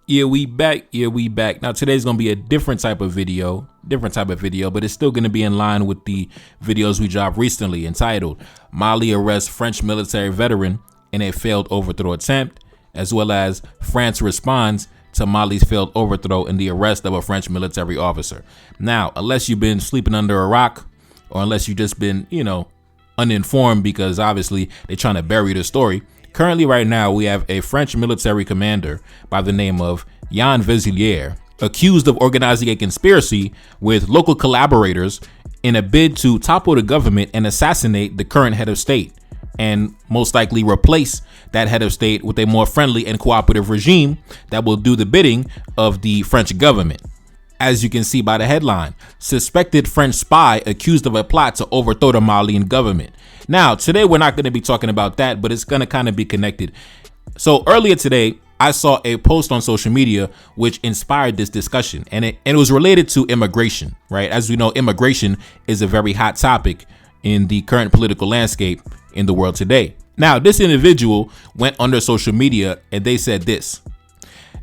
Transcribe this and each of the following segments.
Yeah, we back. Yeah, we back. Now today's gonna be a different type of video, but it's still gonna be in line with the videos we dropped recently, entitled "Mali arrests French military veteran in a failed overthrow attempt," as well as France responds to Mali's failed overthrow and the arrest of a French military officer. Now, unless you've been sleeping under a rock, or unless you've just been, uninformed, because obviously they're trying to bury the story. Currently, right now, we have a French military commander by the name of Jean Vézilier, accused of organizing a conspiracy with local collaborators in a bid to topple the government and assassinate the current head of state, and most likely replace that head of state with a more friendly and cooperative regime that will do the bidding of the French government. As you can see by the headline, suspected French spy accused of a plot to overthrow the Malian government. Now, today we're not going to be talking about that, but it's going to kind of be connected. So earlier today, I saw a post on social media which inspired this discussion, and it was related to immigration, right? As we know, immigration is a very hot topic in the current political landscape in the world today. Now, this individual went on their social media and they said this: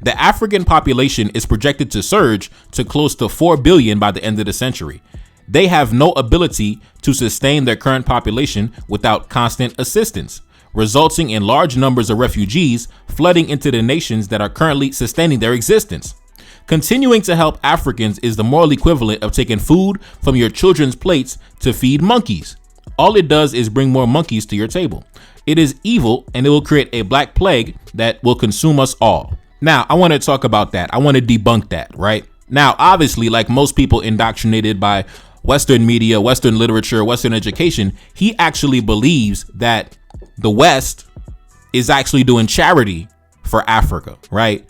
the African population is projected to surge to close to 4 billion by the end of the century. They have no ability to sustain their current population without constant assistance, resulting in large numbers of refugees flooding into the nations that are currently sustaining their existence. Continuing to help Africans is the moral equivalent of taking food from your children's plates to feed monkeys. All it does is bring more monkeys to your table. It is evil, and it will create a black plague that will consume us all. Now, I want to talk about that. I want to debunk that, right? Now, obviously, like most people indoctrinated by Western media, Western literature, Western education, he actually believes that the West is actually doing charity for Africa, right?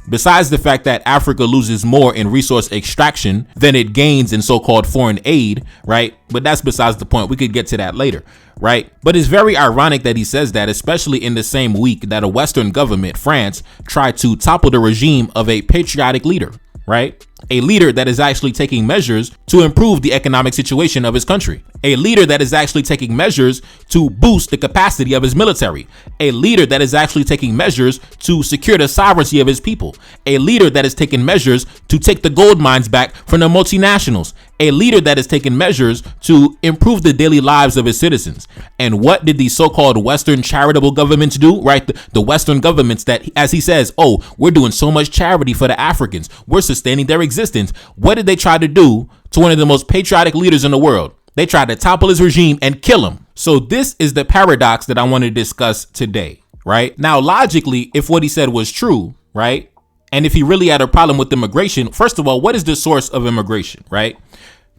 Besides the fact that Africa loses more in resource extraction than it gains in so-called foreign aid, right? But that's besides the point. We could get to that later, right? But it's very ironic that he says that, especially in the same week that a Western government, France, tried to topple the regime of a patriotic leader, right? A leader that is actually taking measures to improve the economic situation of his country. A leader that is actually taking measures to boost the capacity of his military. A leader that is actually taking measures to secure the sovereignty of his people. A leader that is taking measures to take the gold mines back from the multinationals. A leader that is taking measures to improve the daily lives of his citizens. And what did these so-called Western charitable governments do, right? The Western governments that, as he says, oh, we're doing so much charity for the Africans. We're sustaining their existence. What did they try to do to one of the most patriotic leaders in the world? They tried to topple his regime and kill him. So this is the paradox that I want to discuss today, right? Now, logically, if what he said was true, right? And if he really had a problem with immigration, first of all, what is the source of immigration, right?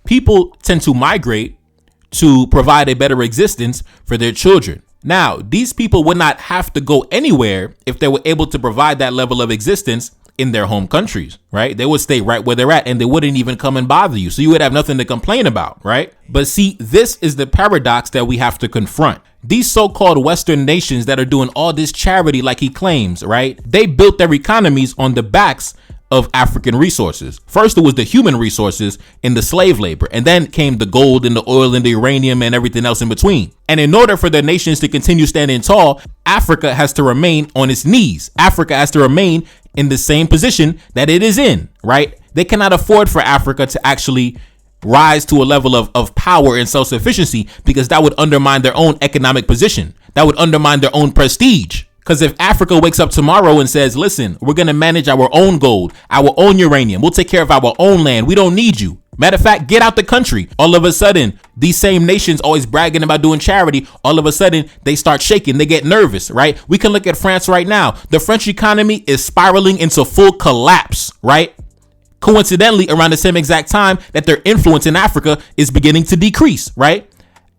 People tend to migrate to provide a better existence for their children. Now, these people would not have to go anywhere if they were able to provide that level of existence in their home countries, right? They would stay right where they're at and they wouldn't even come and bother you. So you would have nothing to complain about, right? But see, this is the paradox that we have to confront. These so-called Western nations that are doing all this charity like he claims, right? They built their economies on the backs of African resources. First, it was the human resources and the slave labor, and then came the gold and the oil and the uranium and everything else in between. And in order for the nations to continue standing tall, Africa has to remain on its knees. Africa has to remain in the same position that it is in, right? They cannot afford for Africa to actually rise to a level of power and self-sufficiency, because that would undermine their own economic position. That would undermine their own prestige. Because if Africa wakes up tomorrow and says, listen, we're going to manage our own gold, our own uranium, we'll take care of our own land, we don't need you. Matter of fact, get out the country. All of a sudden, these same nations always bragging about doing charity, all of a sudden they start shaking, they get nervous, right? We can look at France right now. The French economy is spiraling into full collapse, right? Coincidentally, around the same exact time that their influence in Africa is beginning to decrease, right?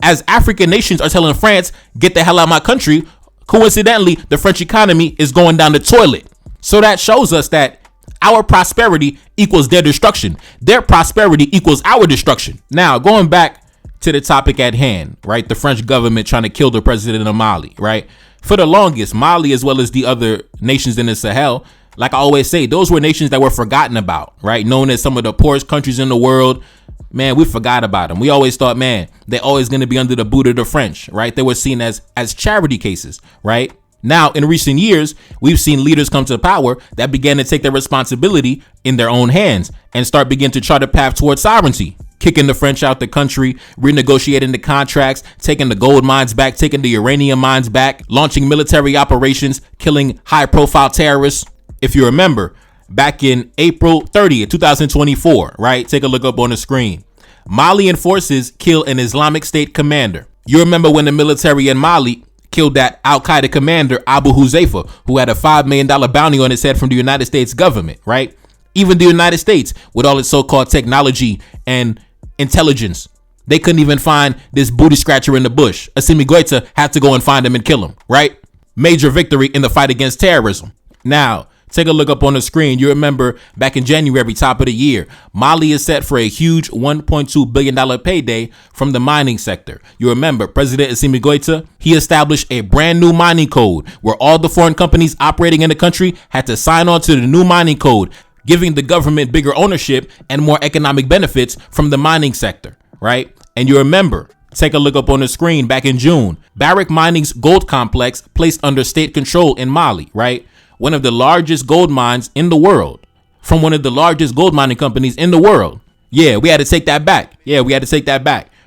As African nations are telling France, get the hell out of my country, coincidentally, the French economy is going down the toilet. So that shows us that our prosperity equals their destruction. Their prosperity equals our destruction. Now, going back to the topic at hand, right? The French government trying to kill the president of Mali, right? For the longest, Mali, as well as the other nations in the Sahel, like I always say, those were nations that were forgotten about, right? Known as some of the poorest countries in the world. Man, we forgot about them. We always thought, man, they're always going to be under the boot of the French, right? They were seen as charity cases, right? Now, in recent years, we've seen leaders come to power that began to take their responsibility in their own hands and start begin to chart a path towards sovereignty, kicking the French out the country, renegotiating the contracts, taking the gold mines back, taking the uranium mines back, launching military operations, killing high-profile terrorists. If you remember, back in April 30th, 2024, right? Take a look up on the screen. Malian forces kill an Islamic State commander. You remember when the military in Mali killed that Al-Qaeda commander, Abu Huzaifa, who had a $5 million bounty on his head from the United States government, right? Even the United States, with all its so-called technology and intelligence, they couldn't even find this booty scratcher in the bush. Assimi Goïta had to go and find him and kill him, right? Major victory in the fight against terrorism. Now, take a look up on the screen. You remember back in January, top of the year, Mali is set for a huge $1.2 billion payday from the mining sector. You remember President Assimi Goïta, he established a brand new mining code where all the foreign companies operating in the country had to sign on to the new mining code, giving the government bigger ownership and more economic benefits from the mining sector, right? And you remember, take a look up on the screen, back in June, Barrick Mining's gold complex placed under state control in Mali, right? One of the largest gold mines in the world, from one of the largest gold mining companies in the world. Yeah, we had to take that back.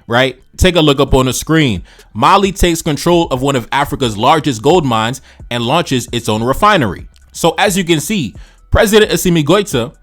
Right? Take a look up on the screen. Mali takes control of one of Africa's largest gold mines and launches its own refinery. So as you can see, President Assimi Goïta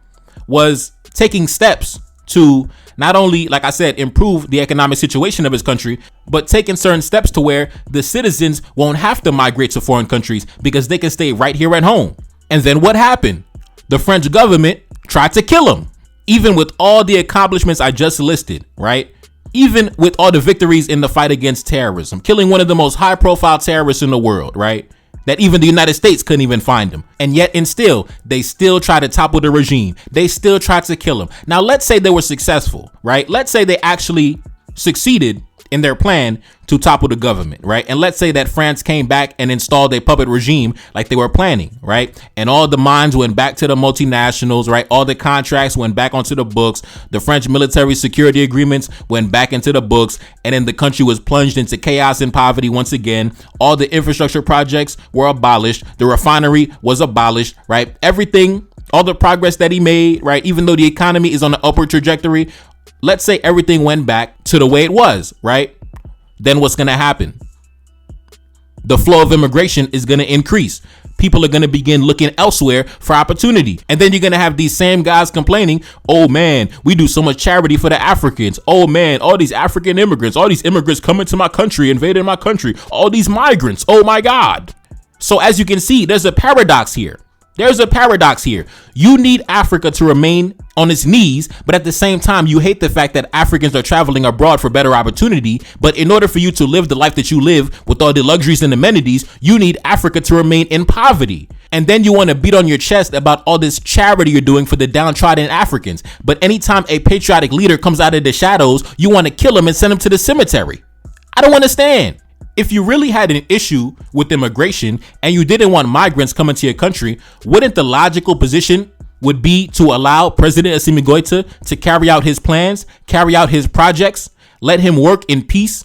was taking steps to not only, like I said, improve the economic situation of his country, but taking certain steps to where the citizens won't have to migrate to foreign countries because they can stay right here at home. And then what happened? The French government tried to kill him. Even with all the accomplishments I just listed, right? Even with all the victories in the fight against terrorism, killing one of the most high-profile terrorists in the world, right? That even the United States couldn't even find him. And yet and still, they still try to topple the regime. They still try to kill him. Now, let's say they were successful, right? Let's say they actually succeeded in their plan to topple the government, right? And let's say that France came back and installed a puppet regime like they were planning, right? And all the mines went back to the multinationals, right? All the contracts went back onto the books. The French military security agreements went back into the books. And then the country was plunged into chaos and poverty once again. All the infrastructure projects were abolished. The refinery was abolished, right? Everything, all the progress that he made, right? Even though the economy is on an upward trajectory, let's say everything went back to the way it was, right? Then what's going to happen? The flow of immigration is going to increase. People are going to begin looking elsewhere for opportunity. And then you're going to have these same guys complaining, oh man, we do so much charity for the Africans. Oh man, all these African immigrants, all these immigrants coming to my country, invading my country, all these migrants. Oh my God. So as you can see, there's a paradox here. You need Africa to remain on its knees, but at the same time, you hate the fact that Africans are traveling abroad for better opportunity. But in order for you to live the life that you live with all the luxuries and amenities, you need Africa to remain in poverty. And then you want to beat on your chest about all this charity you're doing for the downtrodden Africans. But anytime a patriotic leader comes out of the shadows, you want to kill him and send him to the cemetery. I don't understand. If you really had an issue with immigration and you didn't want migrants coming to your country, wouldn't the logical position would be to allow President Assimi Goïta to carry out his plans, carry out his projects, let him work in peace,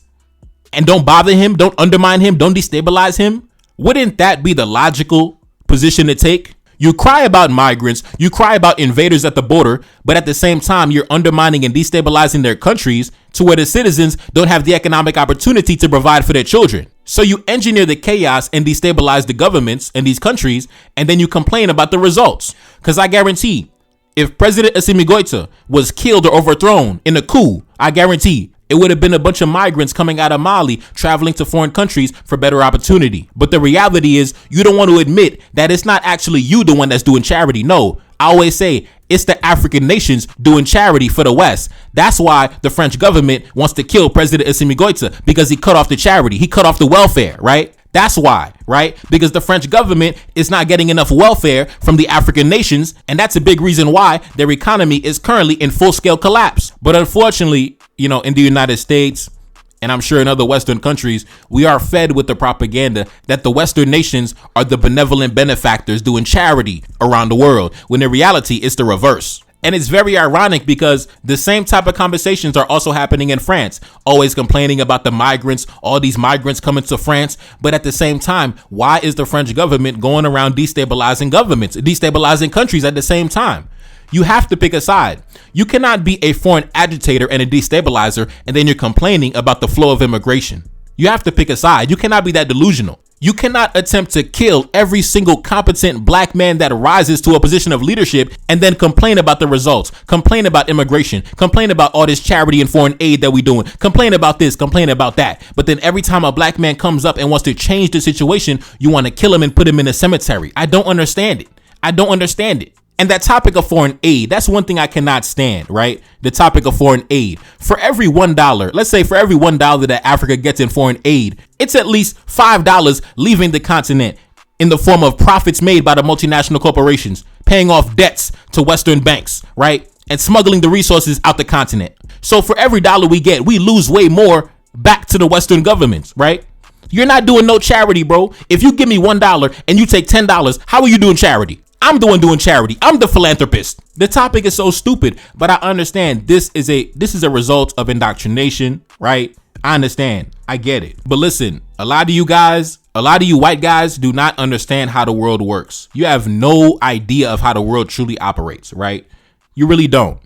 and don't bother him, don't undermine him, don't destabilize him? Wouldn't that be the logical position to take? You cry about migrants, you cry about invaders at the border, but at the same time, you're undermining and destabilizing their countries to where the citizens don't have the economic opportunity to provide for their children. So you engineer the chaos and destabilize the governments in these countries, and then you complain about the results. Because I guarantee, if President Assimi Goïta was killed or overthrown in a coup, I guarantee it would have been a bunch of migrants coming out of Mali traveling to foreign countries for better opportunity. But the reality is you don't want to admit that it's not actually you the one that's doing charity. No, I always say it's the African nations doing charity for the West. That's why the French government wants to kill President Assimi Goïta, because he cut off the charity. He cut off the welfare, right? That's why, right? Because the French government is not getting enough welfare from the African nations. And that's a big reason why their economy is currently in full scale collapse. But unfortunately, in the United States, and I'm sure in other Western countries, we are fed with the propaganda that the Western nations are the benevolent benefactors doing charity around the world, when in reality, it's the reverse. And it's very ironic because the same type of conversations are also happening in France, always complaining about the migrants, all these migrants coming to France. But at the same time, why is the French government going around destabilizing governments, destabilizing countries at the same time? You have to pick a side. You cannot be a foreign agitator and a destabilizer, and then you're complaining about the flow of immigration. You have to pick a side. You cannot be that delusional. You cannot attempt to kill every single competent black man that rises to a position of leadership and then complain about the results, complain about immigration, complain about all this charity and foreign aid that we doing, complain about this, complain about that. But then every time a black man comes up and wants to change the situation, you want to kill him and put him in a cemetery. I don't understand it. I don't understand it. And that topic of foreign aid, that's one thing I cannot stand, right? The topic of foreign aid. For every $1, let's say for every $1 that Africa gets in foreign aid, it's at least $5 leaving the continent in the form of profits made by the multinational corporations, paying off debts to Western banks, right? And smuggling the resources out the continent. So for every dollar we get, we lose way more back to the Western governments, right? You're not doing no charity, bro. If you give me $1 and you take $10, how are you doing charity? I'm doing charity. I'm the philanthropist. The topic is so stupid, but I understand this is a result of indoctrination, right? I understand. I get it. But listen, a lot of you white guys do not understand how the world works. You have no idea of how the world truly operates, right? You really don't.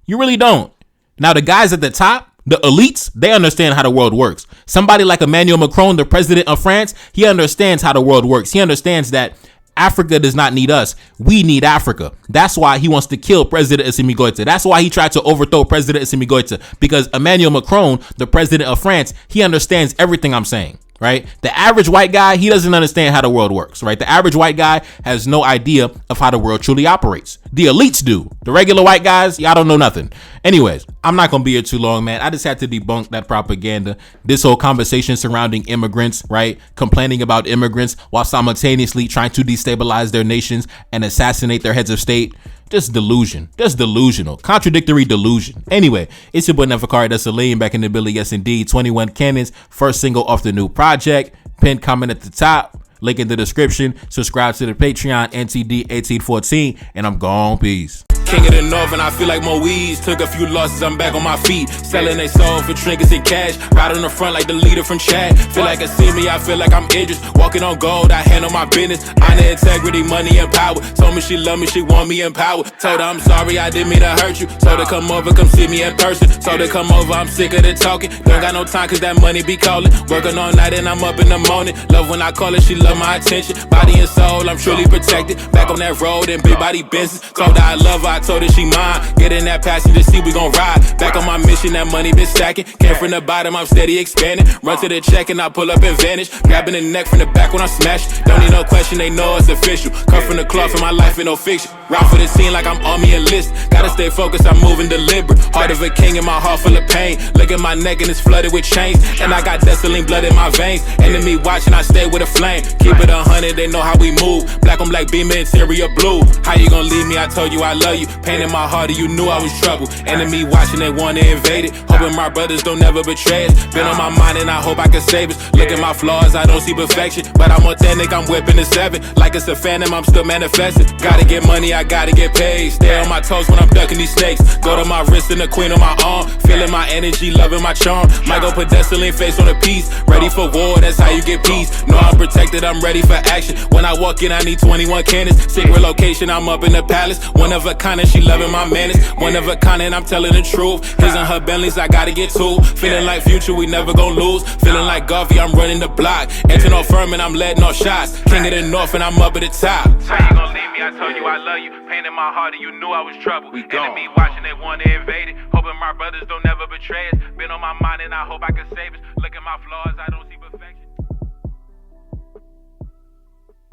You really don't. Now, the guys at the top, the elites, they understand how the world works. Somebody like Emmanuel Macron, the president of France, he understands how the world works. He understands that Africa does not need us. We need Africa. That's why he wants to kill President Assimi Goïta. That's why he tried to overthrow President Assimi Goïta, because Emmanuel Macron, the president of France, he understands everything I'm saying, right? The average white guy, he doesn't understand how the world works, right? The average white guy has no idea of how the world truly operates. The elites do. The regular white guys, y'all don't know nothing. Anyways, I'm not going to be here too long, man. I just had to debunk that propaganda. This whole conversation surrounding immigrants, right? Complaining about immigrants while simultaneously trying to destabilize their nations and assassinate their heads of state. Just delusion. Just delusional. Contradictory delusion. Anyway, it's your boy Neferkari Destabilization back in the building. Yes, indeed. 21 Cannons, first single off the new project. Pinned comment at the top. Link in the description. Subscribe to the Patreon, NTD1814. And I'm gone. Peace. King of the North, and I feel like Moise. Took a few losses, I'm back on my feet. Selling they soul for trinkets and cash. Right on the front like the leader from Chad. Feel like a see me, I feel like I'm Idris. Walking on gold, I handle my business. Honor, integrity, money, and power. Told me she love me, she want me in power. Told her I'm sorry, I didn't mean to hurt you. Told her come over, come see me in person. Told her come over, I'm sick of the talking. Don't got no time cause that money be calling. Working all night and I'm up in the morning. Love when I call her, she love my attention. Body and soul, I'm truly protected. Back on that road and big body business. Told her I love her, I told her she mine. Get in that passenger seat, we gon' ride. Back on my mission, that money been stacking. Came from the bottom, I'm steady expanding. Run to the check and I pull up and vanish. Grabbing the neck from the back when I smash. Don't need no question, they know it's official. Cut from the cloth and my life ain't no fiction. Ride for the scene like I'm army enlist. Gotta stay focused, I'm moving deliberate. Heart of a king and my heart full of pain. Look at my neck and it's flooded with chains. And I got Destabilization blood in my veins. Enemy watching, I stay with a flame. Keep it 100, they know how we move. Black on black beam, interior blue. How you gon' leave me? I told you I love you. Pain in my heart, you knew I was trouble. Enemy watching, they wanna invade it. Hoping my brothers don't never betray us. Been on my mind and I hope I can save us. Look at my flaws, I don't see perfection. But I'm authentic, I'm whipping the 7. Like it's a phantom, I'm still manifesting. Gotta get money, I gotta get paid. Stay on my toes when I'm ducking these snakes. Go to my wrist and the queen on my arm. Feeling my energy, loving my charm. Might go put Destabilization face on a piece. Ready for war, that's how you get peace. Know I'm protected, I'm ready for action. When I walk in, I need 21 cannons. Secret location, I'm up in the palace. One of a kind and she loving my manners. One of a kind and I'm telling the truth. His and her Bentleys, I gotta get two. Feeling like future, we never gon' lose. Feeling like Garvey, I'm running the block. Entering off firm and I'm letting off shots. King of the North and I'm up at the top. How you gon' leave me? I told you I love you. Pain in my heart and you knew I was trouble. Enemy watching, they wanna invade it. Hoping my brothers don't never betray us. Been on my mind and I hope I can save us. Look at my flaws, I don't see